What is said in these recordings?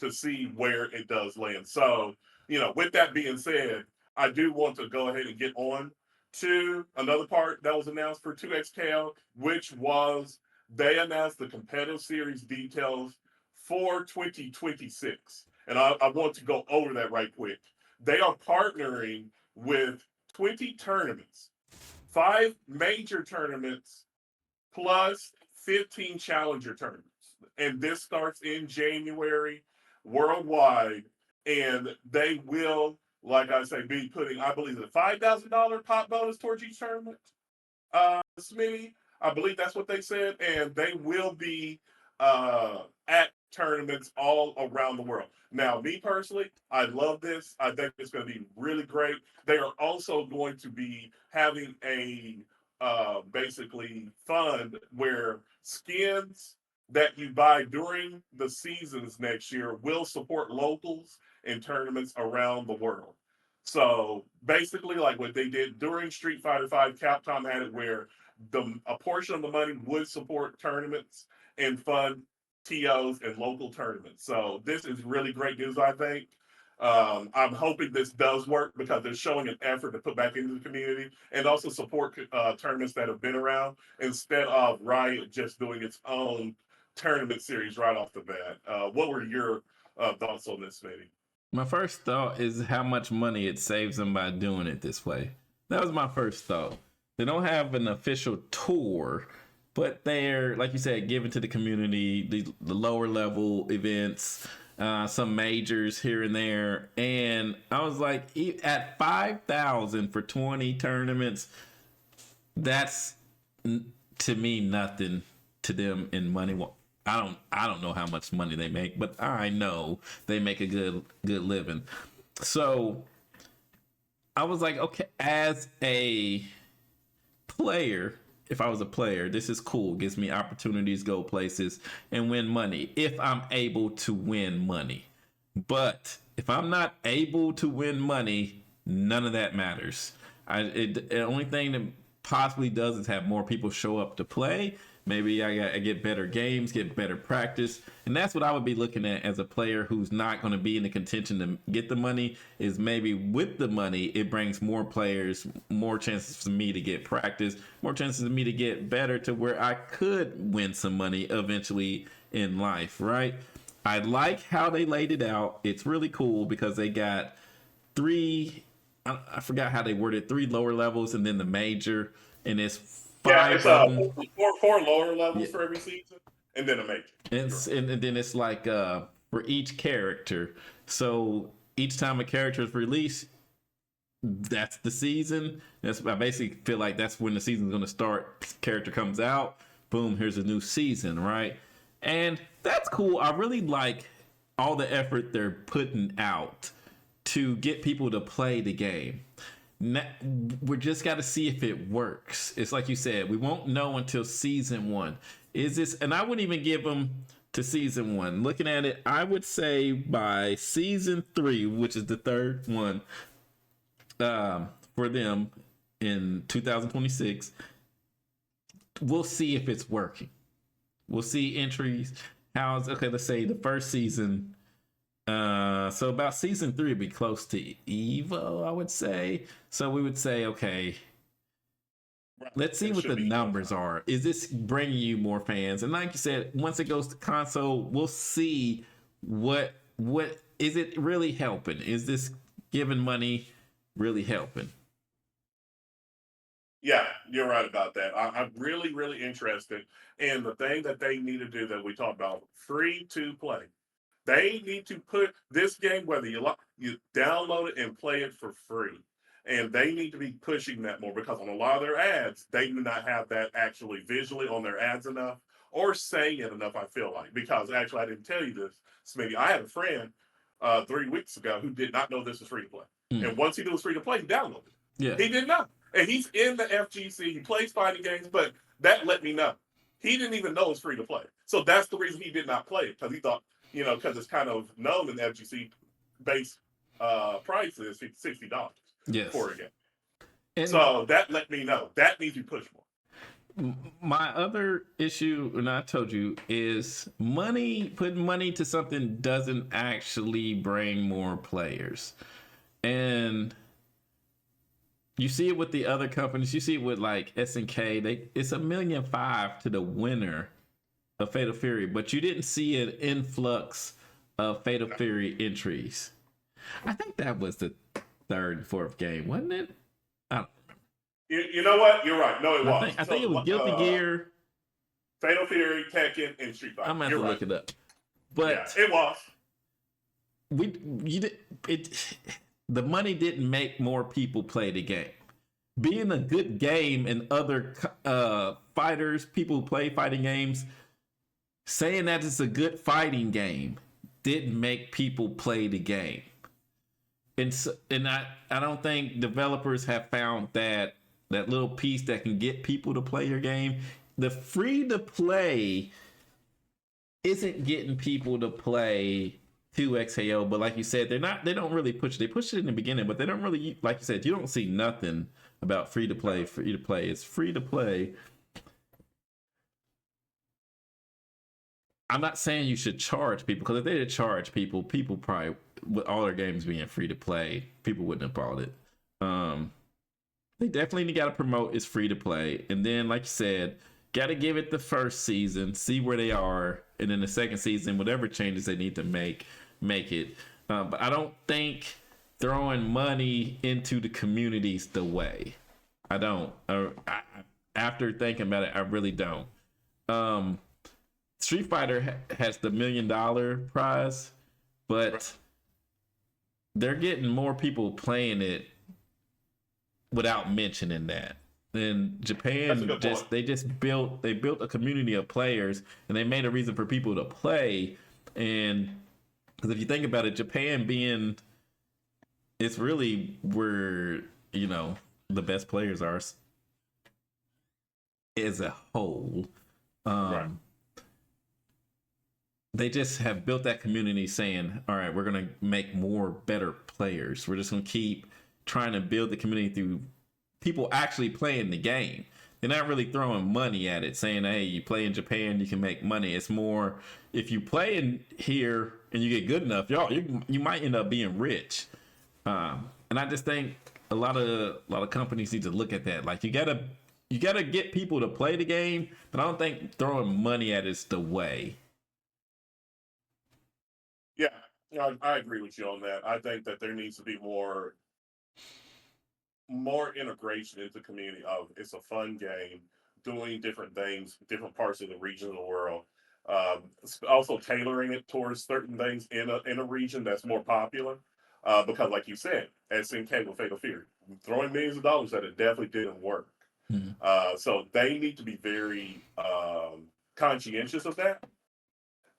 to see where it does land. So, with that being said, I do want to go ahead and get on to another part that was announced for 2XKL, which was they announced the competitive series details for 2026. And I want to go over that right quick. They are partnering with 20 tournaments, five major tournaments, plus 15 challenger tournaments. And this starts in January worldwide. And they will, like I say, be putting, I believe, a $5,000 pot bonus towards each tournament. Smitty, I believe that's what they said. And they will be at tournaments all around the world. Now, me personally, I love this. I think it's going to be really great. They are also going to be having a basically fund where skins that you buy during the seasons next year will support locals in tournaments around the world. So basically, like what they did during Street Fighter V, Capcom had it where a portion of the money would support tournaments and fund TOs and local tournaments. So this is really great news, I think. I'm hoping this does work because they're showing an effort to put back into the community and also support tournaments that have been around instead of Riot just doing its own tournament series right off the bat. What were your thoughts on this, Smitty? My first thought is how much money it saves them by doing it this way. That was my first thought. They don't have an official tour, but they're, like you said, giving to the community, the lower level events, some majors here and there. And I was like, at 5,000 for 20 tournaments, that's to me nothing to them in money. I don't know how much money they make, but I know they make a good living. So I was like, okay, as a player, if I was a player, this is cool. Gives me opportunities, go places, and win money if I'm able to win money. But if I'm not able to win money, none of that matters. The only thing that possibly does is have more people show up to play. Maybe I get better games, get better practice. And that's what I would be looking at as a player who's not going to be in the contention to get the money, is maybe with the money, it brings more players, more chances for me to get practice, more chances for me to get better to where I could win some money eventually in life, right? I like how they laid it out. It's really cool because they got I forgot how they worded, 3 lower levels and then the major. And it's Yeah, it's 5 of them. four lower levels Yeah. for every season, and then a major. And then it's like for each character. So each time a character is released, that's the season. I basically feel like that's when the season's going to start. Character comes out, boom, here's a new season, right? And that's cool. I really like all the effort they're putting out to get people to play the game. We just got to see if it works. It's like you said, we won't know until season 1. Is this, and I wouldn't even give them to season 1. Looking at it, I would say by season 3, which is the third one for them in 2026, we'll see if it's working. We'll see entries. Okay, let's say the first season. So about season 3 would be close to Evo, I would say. So we would say, okay, let's see what the numbers are. Is this bringing you more fans? And like you said, once it goes to console, we'll see what is it really helping? Is this giving money really helping? Yeah, you're right about that. I'm really, really interested. And the thing that they need to do that we talked about, free to play. They need to put this game, whether you download it and play it for free. And they need to be pushing that more because on a lot of their ads, they do not have that actually visually on their ads enough or saying it enough, I feel like. Because actually, I didn't tell you this, Smitty. I had a friend 3 weeks ago who did not know this was free to play. And once he knew it was free to play, he downloaded it. Yeah. He did not. And he's in the FGC. He plays fighting games, but that let me know. He didn't even know it's free to play. So that's the reason he did not play it, because he thought, because it's kind of known in the FGC base price is $60 yes. for a game. And so that let me know. That needs to be pushed more. My other issue, and I told you, is money. Putting money to something doesn't actually bring more players, and you see it with the other companies. You see it with like SNK. It's 1,500,000 to the winner of Fatal Fury, but you didn't see an influx of Fatal Fury entries. I think that was the third and fourth game, wasn't it? I don't You know what? You're right. No, it I was. think I think it was So, Guilty Gear. Fatal Fury, Tekken, and Street Fighter. I'm gonna have You're to right. look it up. Yeah, But it was. we you did it. The money didn't make more people play the game. Being a good game and other fighters, people who play fighting games, saying that it's a good fighting game didn't make people play the game. And I don't think developers have found that little piece that can get people to play your game. The free to play isn't getting people to play 2XAO, but like you said, they don't really push it. They push it in the beginning, but they don't really, like you said, you don't see nothing about free to play. It's free to play. I'm not saying you should charge people, because if they did charge people, people probably, with all their games being free to play, people wouldn't have bought it. They definitely got to promote it's free to play, and then like you said, got to give it the first season, see where they are, and then the second season, whatever changes they need to make it. But I don't think throwing money into the communities the way. I don't. After thinking about it, I really don't. Street Fighter has the $1,000,000 prize, but they're getting more people playing it without mentioning that. And Japan they built a community of players, and they made a reason for people to play. And because if you think about it, Japan being, it's really where the best players are as a whole. Right. They just have built that community saying, all right, we're going to make more better players. We're just going to keep trying to build the community through people actually playing the game. They're not really throwing money at it, saying, hey, you play in Japan, you can make money. It's more, if you play in here and you get good enough, you might end up being rich. And I just think a lot of companies need to look at that. Like, you gotta get people to play the game, but I don't think throwing money at it's the way. Yeah, I agree with you on that. I think that there needs to be more integration into the community of it's a fun game, doing different things, different parts of the region of the world. Also tailoring it towards certain things in a region that's more popular. Because, like you said, SNK with Fatal Fury, throwing millions of dollars at it definitely didn't work. Mm-hmm. So they need to be very conscientious of that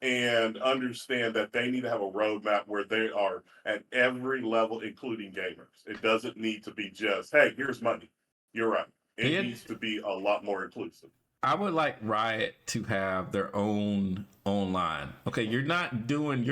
and understand that they need to have a roadmap where they are at every level, including gamers. It doesn't need to be just, hey, here's money. You're right. It needs to be a lot more inclusive. I would like Riot to have their own online. Okay, you're not doing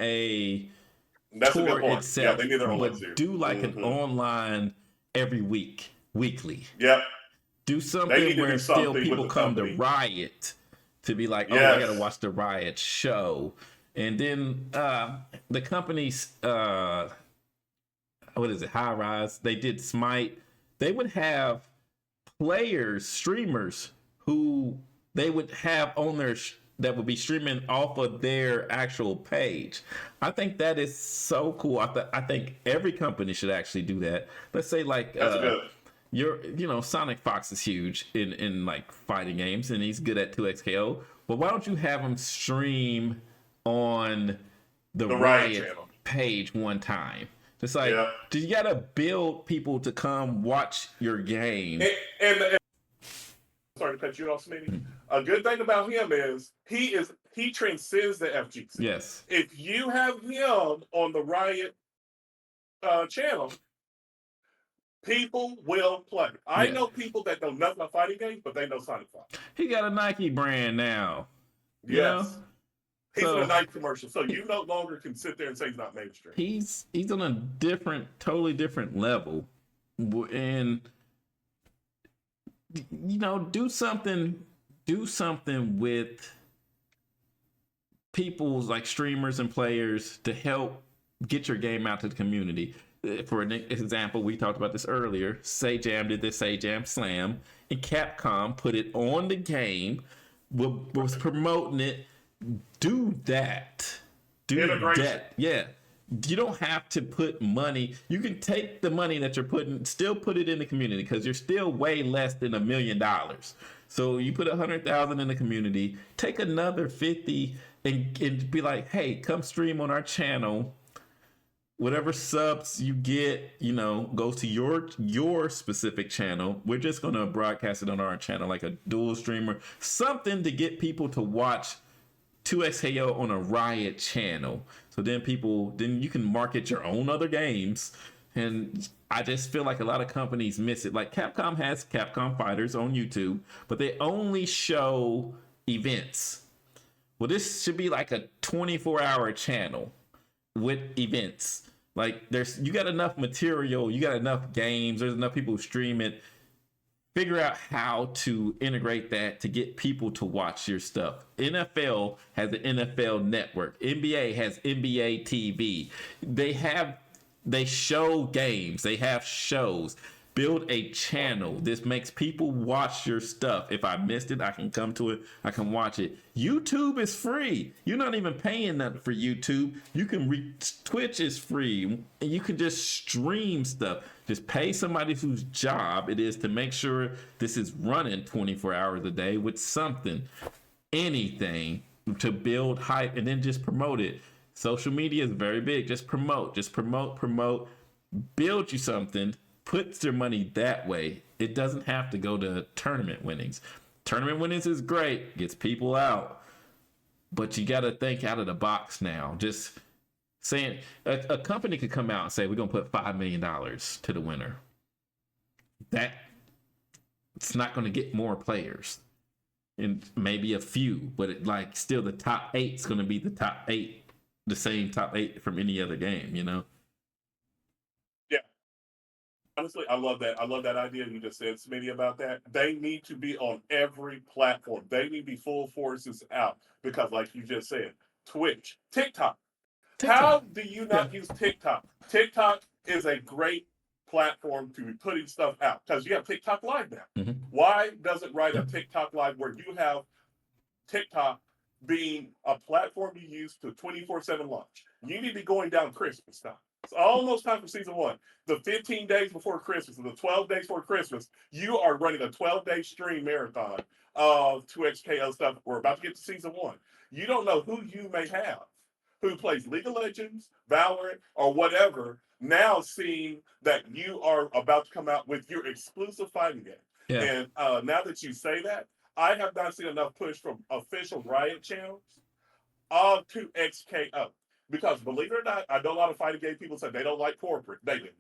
a That's a tour good point. Yeah, itself, they need their own but series. do like an online every weekly. Yep. Do something to where do still something people with the come to company. Riot to be like, oh, I Yes. gotta watch the Riot show. And then the companies, what is it, High Rise? They did Smite. They would have players, streamers who they would have on their that would be streaming off of their actual page. I think that is so cool. I think every company should actually do that. Let's say like That's a good. Sonic Fox is huge in like fighting games, and he's good at 2XKO. But why don't you have him stream on the Riot channel page one time? It's like, Yeah. you gotta build people to come watch your game. And sorry to cut you off, Smitty. A good thing about him is he transcends the FGC. Yes. If you have him on the Riot channel, people will play. I know people that know nothing about fighting games, but they know Sonic Fox. He got a Nike brand now. You know? He's in a Nike commercial, so you no longer can sit there and say he's not mainstream. He's on a totally different level, and do something with people's like streamers and players to help get your game out to the community. For an example, we talked about this earlier. Say Jam did this Say Jam Slam, and Capcom put it on the game, was promoting it. Do that. Do Integration. that. Yeah. You don't have to put money. You can take the money that you're putting, still put it in the community because you're still way less than $1 million. So you put 100,000 in the community, take another 50 and be like, hey, come stream on our channel. Whatever subs you get, goes to your specific channel. We're just gonna broadcast it on our channel like a dual streamer, something to get people to watch 2XKO on a Riot channel. So then you can market your own other games. And I just feel like a lot of companies miss it. Like Capcom has Capcom Fighters on YouTube, but they only show events. Well, this should be like a 24-hour channel with events. Like you got enough material, you got enough games, there's enough people who stream it. Figure out how to integrate that to get people to watch your stuff. NFL has an NFL network. NBA has NBA TV. They show games. They have shows. Build a channel. This makes people watch your stuff. If I missed it, I can come to it. I can watch it. YouTube is free. You're not even paying nothing for YouTube. You can Twitch is free. And you can just stream stuff. Just pay somebody whose job it is to make sure this is running 24 hours a day with something, anything to build hype and then just promote it. Social media is very big. Just promote, promote, build you something. Puts their money that way. It doesn't have to go to tournament winnings. Tournament winnings is great, gets people out, but you got to think out of the box now. Just saying a company could come out and say we're gonna put $5 million to the winner. That it's not going to get more players, and maybe a few, but still the top 8 is going to be the top 8, the same top 8 from any other game. Yeah. Honestly, I love that. I love that idea you just said, Smitty, about that. They need to be on every platform. They need to be full forces out because, like you just said, Twitch, TikTok. How do you not use TikTok? TikTok is a great platform to be putting stuff out because you have TikTok Live now. Mm-hmm. Why doesn't write a TikTok Live where you have TikTok being a platform you use to 24/7 launch? You need to be going down Christmas time. It's almost time for season 1. The 15 days before Christmas and the 12 days before Christmas, you are running a 12-day stream marathon of 2XKO stuff. We're about to get to season 1. You don't know who you may have who plays League of Legends, Valorant, or whatever, now seeing that you are about to come out with your exclusive fighting game. Yeah. And now that you say that, I have not seen enough push from official Riot channels of 2XKO. Because believe it or not, I know a lot of fighting game people say they don't like corporate. They do.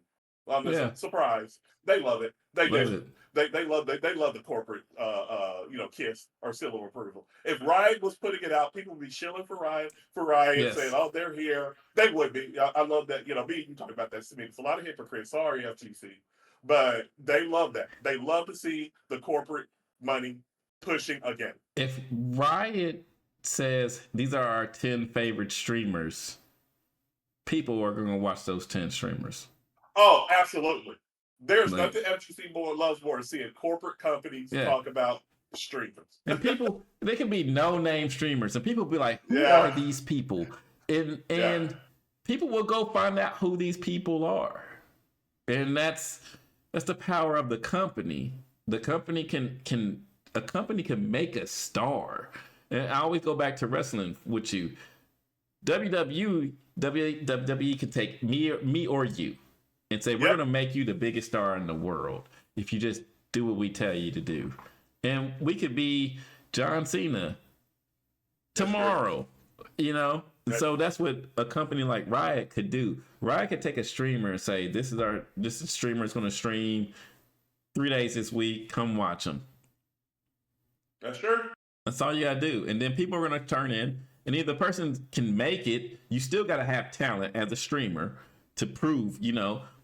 I'm surprised. They love it. They do. They love the corporate kiss or seal of approval. If Riot was putting it out, people would be shilling for Riot saying, oh, they're here. They would be. I love that. You talk about that. I mean, it's a lot of hypocrites. Sorry, FTC. But they love that. They love to see the corporate money pushing again. If Riot says these are our 10 favorite streamers, people are going to watch those 10 streamers. Oh, absolutely. There's nothing FTC loves more than seeing corporate companies talk about streamers. And people, they can be no-name streamers, and people be like, who are these people? And people will go find out who these people are. And that's the power of the company. The company can make a star. And I always go back to wrestling with you. WWE can take me or you and say, we're going to make you the biggest star in the world if you just do what we tell you to do. And we could be John Cena tomorrow, So that's what a company like Riot could do. Riot could take a streamer and say, this streamer is going to stream 3 days this week. Come watch them. That's true. That's all you got to do. And then people are going to turn in. And if the person can make it, you still got to have talent as a streamer to prove,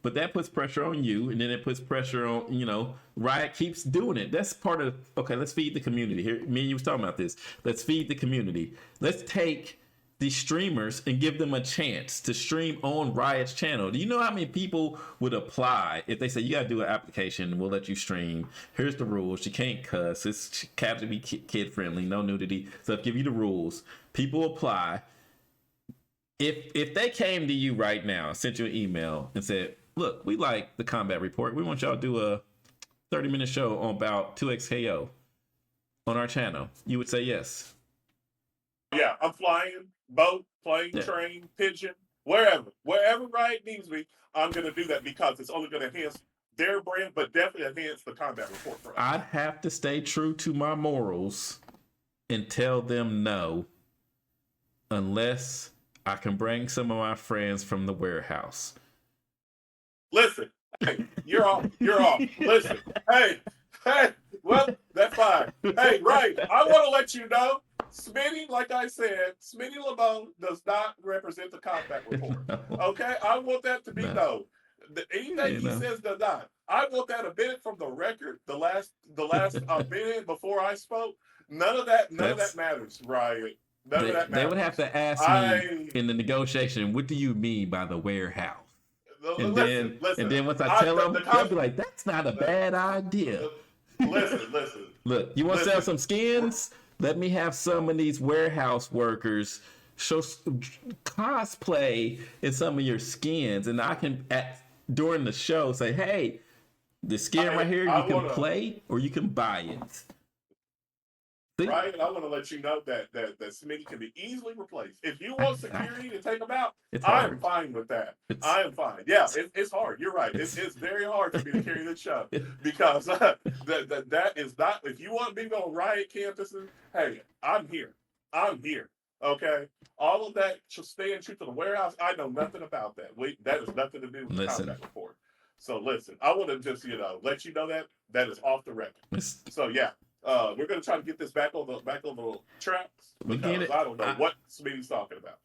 but that puts pressure on you, and then it puts pressure on, Riot keeps doing it. That's part of, okay, let's feed the community. Here, me and you was talking about this. Let's feed the community. Let's take these streamers and give them a chance to stream on Riot's channel. Do you know how many people would apply if they say, you got to do an application, we'll let you stream. Here's the rules. You can't cuss. It's got to be kid friendly, no nudity. So I'll give you the rules. People apply. If they came to you right now, sent you an email and said, look, we like the combat report. We want y'all to do a 30-minute show on about 2XKO on our channel, you would say yes. Yeah, I'm flying, boat, plane, train, pigeon, wherever Riot needs me, I'm going to do that because it's only going to enhance their brand, but definitely enhance the combat report for us. I'd have to stay true to my morals and tell them no, unless I can bring some of my friends from the warehouse. Listen, hey, you're off. Listen, hey, well, that's fine. Hey, right, I want to let you know, Smitty, like I said, Smitty LeBeau does not represent the combat report. No. Okay, I want that to be known. Anything he says does not. I want that omitted from the record. The last minute before I spoke. None of that matters, Riot. None of that matters. They would have to ask me in the negotiation, what do you mean by the warehouse? And then once I tell them, they'll be like, that's not a bad idea. Listen. Look, you want to sell some skins? Let me have some of these warehouse workers show cosplay in some of your skins, and I can during the show say, "Hey, the skin right here, you can play or you can buy it." See? Right, and I want to let you know that Smitty can be easily replaced. If you want security to take them out, I am fine with that. I am fine. Yeah, it's hard. You're right. It's very hard for me to carry the show because that is not. If you want me on Riot campuses, hey, I'm here. Okay, all of that staying true to the warehouse. I know nothing about that. That has nothing to do with the combat report. So listen, I want to just let you know that is off the record. So yeah. We're going to try to get this back on the tracks because I don't know what Smitty's talking about.